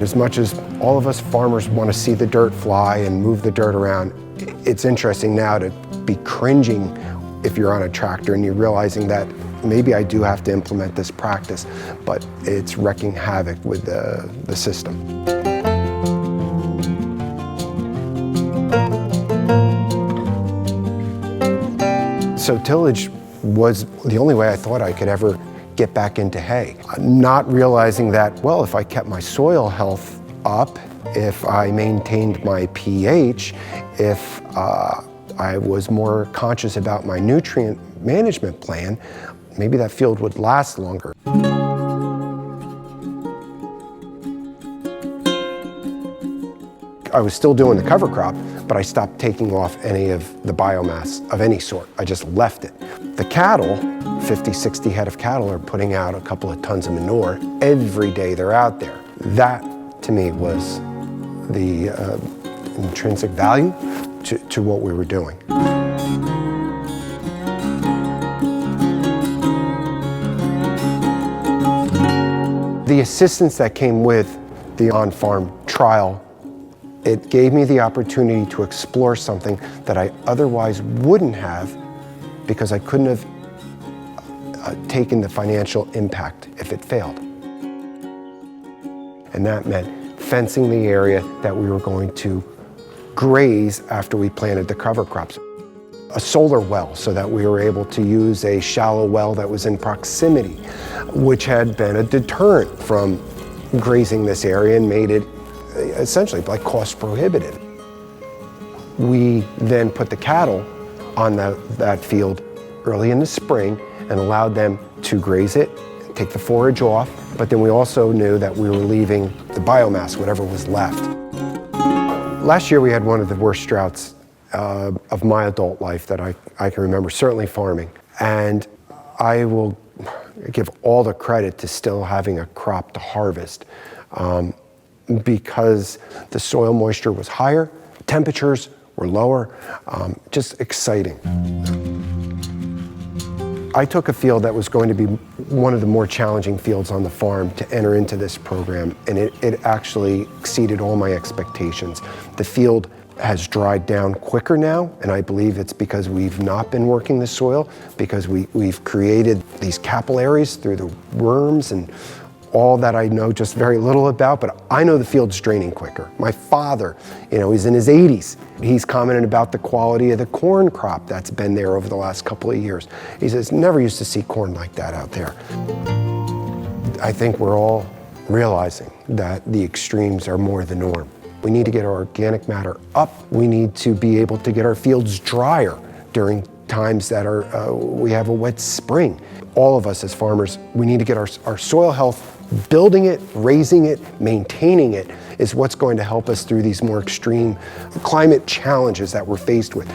As much as all of us farmers want to see the dirt fly and move the dirt around, it's interesting now to be cringing if you're on a tractor and you're realizing that maybe I do have to implement this practice, but it's wreaking havoc with the system. So tillage was the only way I thought I could ever get back into hay. Not realizing that, well, if I kept my soil health up, if I maintained my pH, if I was more conscious about my nutrient management plan, maybe that field would last longer. I was still doing the cover crop, but I stopped taking off any of the biomass of any sort. I just left it. The cattle, 50, 60 head of cattle, are putting out a couple of tons of manure every day they're out there. That, to me, was the intrinsic value to what we were doing. The assistance that came with the on-farm trial, it gave me the opportunity to explore something that I otherwise wouldn't have, because I couldn't have taken the financial impact if it failed. And that meant fencing the area that we were going to graze after we planted the cover crops. A solar well, so that we were able to use a shallow well that was in proximity, which had been a deterrent from grazing this area and made it essentially like cost prohibitive. We then put the cattle on that field early in the spring and allowed them to graze it, take the forage off, but then we also knew that we were leaving the biomass, whatever was left. Last year we had one of the worst droughts of my adult life that I can remember, certainly farming. And I will give all the credit to still having a crop to harvest because the soil moisture was higher, temperatures were lower, just exciting. I took a field that was going to be one of the more challenging fields on the farm to enter into this program, and it actually exceeded all my expectations. The field has dried down quicker now, and I believe it's because we've not been working the soil, because we've created these capillaries through the worms and all that I know just very little about, but I know the field's draining quicker. My father, he's in his 80s. He's commented about the quality of the corn crop that's been there over the last couple of years. He says, never used to see corn like that out there. I think we're all realizing that the extremes are more the norm. We need to get our organic matter up. We need to be able to get our fields drier during times that we have a wet spring. All of us as farmers, we need to get our soil health. Building it, raising it, maintaining it is what's going to help us through these more extreme climate challenges that we're faced with.